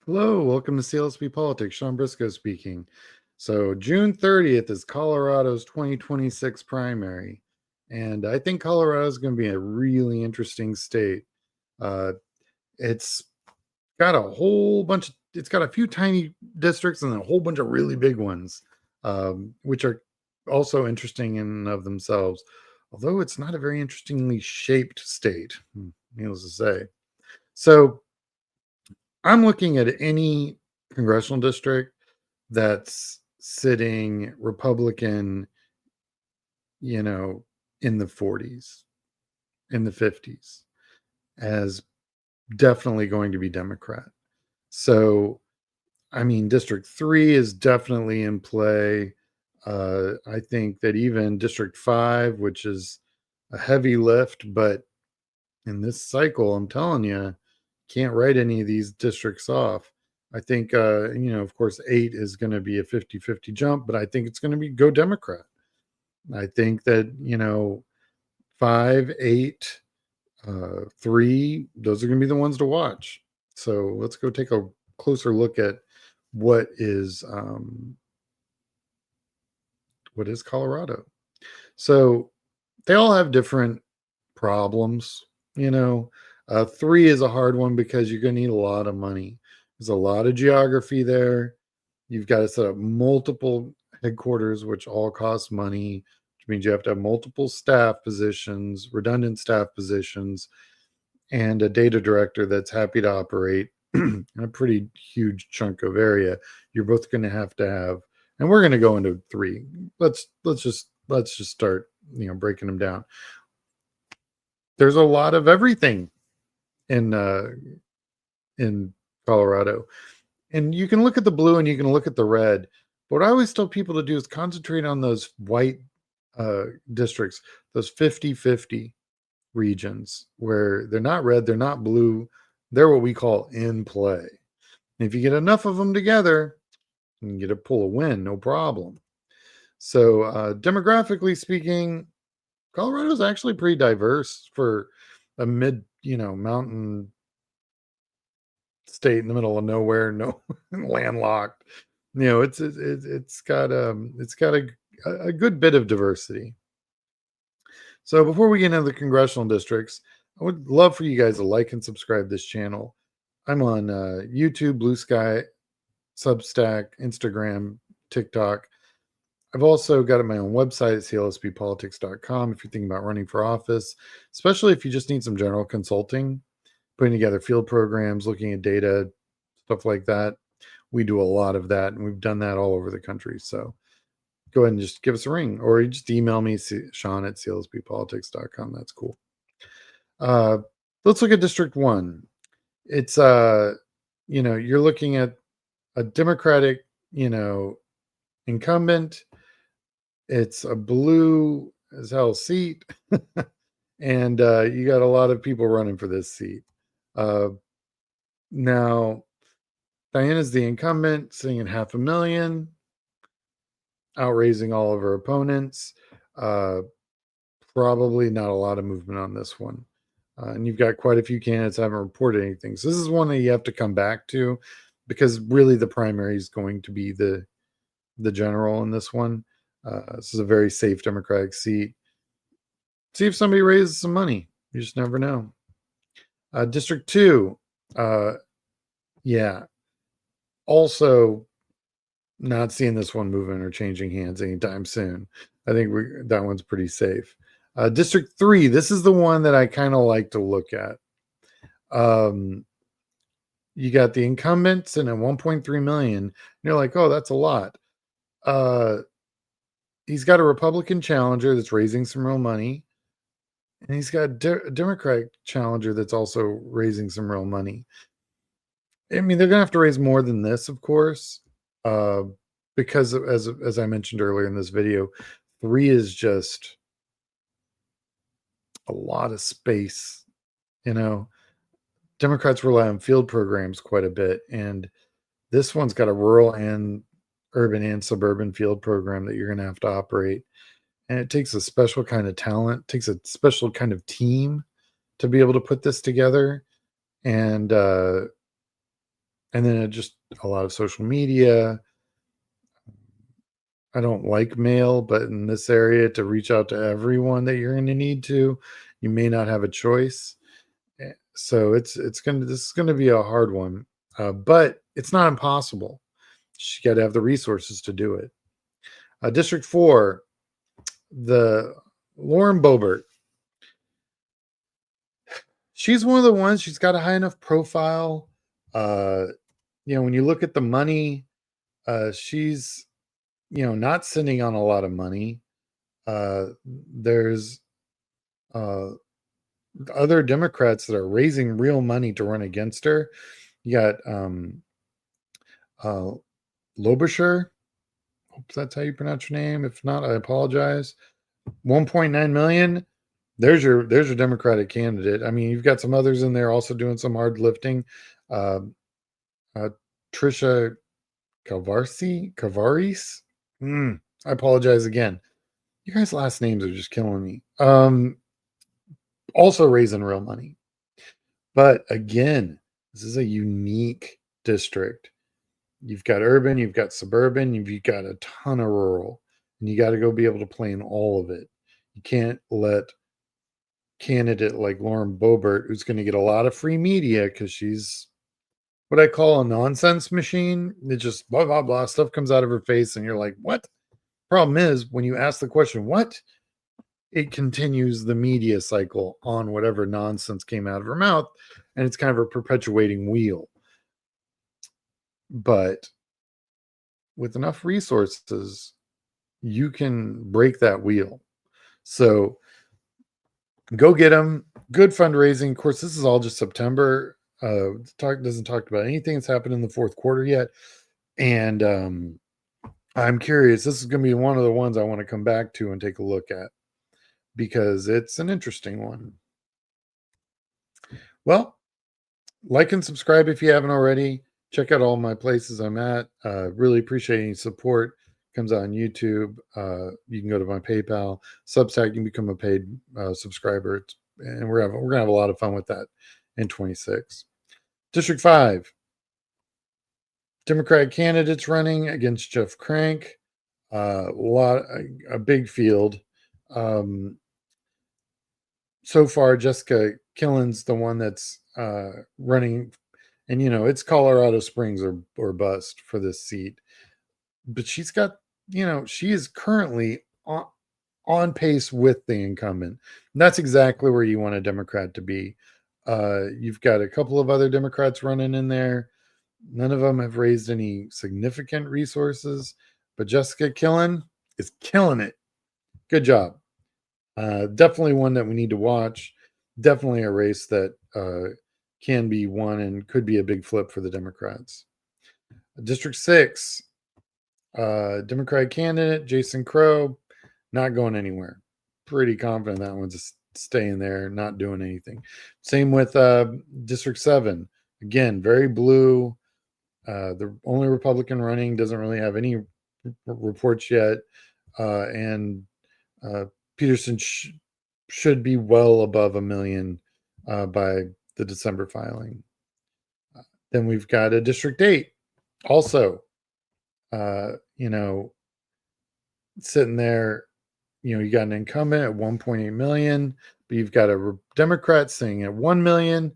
Hello, welcome to CLSP Politics. Sean Briscoe speaking. So, June 30th is Colorado's 2026 primary. And I think Colorado is going to be a really interesting state. Uh, it's got a whole bunch it's got a few tiny districts and a whole bunch of really big ones, which are also interesting in and of themselves. Although it's not a very interestingly shaped state, needless to say. So, I'm looking at any congressional district that's sitting Republican, you know, in the 40s, in the 50s, as definitely going to be Democrat. So, I mean, District 3 is definitely in play. I think that even District 5, which is a heavy lift, but in this cycle, I'm telling you, can't write any of these districts off. I think, of course, 8 is going to be a 50-50 jump, but I think it's going to be go Democrat. I think that, 5, 8, 3, those are going to be the ones to watch. So let's go take a closer look at what is Colorado. So they all have different problems. 3 is a hard one because you're going to need a lot of money. There's a lot of geography there. You've got to set up multiple headquarters, which all cost money, which means you have to have multiple staff positions, redundant staff positions, and a data director that's happy to operate in a pretty huge chunk of area. You're both going to have, and we're going to go into 3. Let's just start, breaking them down. There's a lot of everything in Colorado. And you can look at the blue and you can look at the red. But what I always tell people to do is concentrate on those white districts, those 50-50 regions where they're not red, they're not blue, they're what we call in play. And if you get enough of them together, you can get a pull a win, no problem. So demographically speaking, Colorado is actually pretty diverse for a mountain state in the middle of nowhere, no landlocked. It's got a good bit of diversity. So before we get into the congressional districts, I would love for you guys to like and subscribe this channel. I'm on YouTube, Blue Sky, Substack, Instagram, TikTok. I've also got my own website at clsppolitics.com if you're thinking about running for office, especially if you just need some general consulting, putting together field programs, looking at data, stuff like that. We do a lot of that, and we've done that all over the country. So go ahead and just give us a ring, or you just email me, Sean at clsppolitics.com. That's cool. Let's look at District 1. It's, you're looking at a Democratic, incumbent. It's a blue as hell seat. And you got a lot of people running for this seat. Now, Diana's the incumbent, sitting at $500,000, outraising all of her opponents. Probably not a lot of movement on this one. And you've got quite a few candidates that haven't reported anything. So this is one that you have to come back to, because really the primary is going to be the general in this one. This is a very safe Democratic seat. See if somebody raises some money. You just never know. District 2, yeah. Also, not seeing this one moving or changing hands anytime soon. I think that one's pretty safe. District 3, this is the one that I kind of like to look at. You got the incumbents and at 1.3 million. And you're like, oh, that's a lot. He's got a Republican challenger that's raising some real money. And he's got a Democratic challenger that's also raising some real money. I mean, they're going to have to raise more than this, of course, because as I mentioned earlier in this video, 3 is just a lot of space. Democrats rely on field programs quite a bit, and this one's got a rural and urban and suburban field program that you're going to have to operate. And it takes a special kind of talent, takes a special kind of team to be able to put this together. And And then just a lot of social media. I don't like mail, but in this area, to reach out to everyone that you're going to need to, you may not have a choice. So this is gonna be a hard one, but it's not impossible. You got to have the resources to do it. District 4, the Lauren Boebert. She's one of the ones. She's got a high enough profile. Uh, when you look at the money, she's not sitting on a lot of money. There's other Democrats that are raising real money to run against her. You got uh, Lobersher. Hope that's how you pronounce your name. If not, I apologize. 1.9 million. There's your Democratic candidate. I mean, you've got some others in there also doing some hard lifting. Uh, Trisha Cavaris. I apologize again. You guys' last names are just killing me. Also raising real money. But again, this is a unique district. You've got urban, you've got suburban, you've got a ton of rural, and you got to go be able to play in all of it. You can't let candidate like Lauren Boebert, who's going to get a lot of free media because she's what I call a nonsense machine. It just blah, blah, blah. Stuff comes out of her face, and you're like, what? Problem is, when you ask the question, what? It continues the media cycle on whatever nonsense came out of her mouth, and it's kind of a perpetuating wheel. But with enough resources, you can break that wheel. So go get them. Good fundraising. Of course, this is all just September. Doesn't talk about anything that's happened in the fourth quarter yet. And I'm curious. This is going to be one of the ones I want to come back to and take a look at because it's an interesting one. Well, like and subscribe if you haven't already. Check out all my places I'm at. Really appreciate any support. Comes out on YouTube. You can go to my PayPal. Substack, you can become a paid subscriber. And we're gonna have a lot of fun with that in 26. District 5. Democratic candidates running against Jeff Crank. A big field. So far, Jessica Killen's the one that's running, and it's Colorado Springs or bust for this seat. But she's got, she is currently on pace with the incumbent. And that's exactly where you want a Democrat to be. You've got a couple of other Democrats running in there. None of them have raised any significant resources, but Jessica Killen is killing it. Good job. Definitely one that we need to watch. Definitely a race that can be won and could be a big flip for the Democrats. District 6, Democratic candidate Jason Crow, not going anywhere. Pretty confident that one's staying there, not doing anything. Same with District 7. Again, very blue. The only Republican running, doesn't really have any reports yet. And Peterson should be well above 1 million by the December filing. Then we've got a District 8 also, sitting there. You got an incumbent at 1.8 million, but you've got a Democrat sitting at 1 million.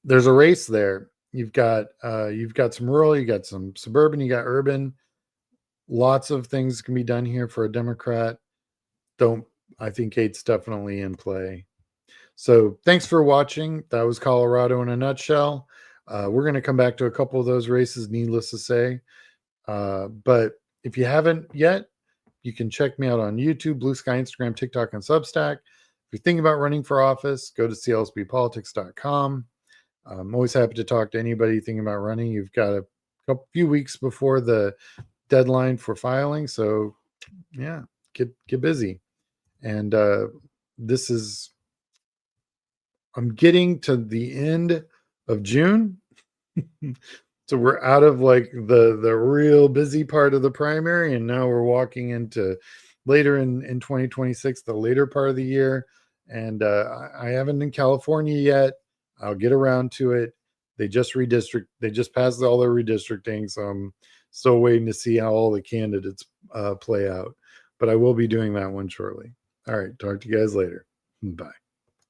There's a race there. You've got some rural, you got some suburban, you got urban. Lots of things can be done here for a Democrat. I think 8's definitely in play. So thanks for watching. That was Colorado in a nutshell. We're going to come back to a couple of those races, needless to say. But if you haven't yet, you can check me out on YouTube, Blue Sky, Instagram, TikTok, and Substack. If you're thinking about running for office, go to clsbpolitics.com. I'm always happy to talk to anybody thinking about running. You've got a few weeks before the deadline for filing. So yeah, get busy. And I'm getting to the end of June. So we're out of like the real busy part of the primary, and now we're walking into later in 2026, the later part of the year. And I haven't in California yet. I'll get around to it. They just passed all their redistricting, so I'm still waiting to see how all the candidates play out. But I will be doing that one shortly. All right, talk to you guys later. Bye.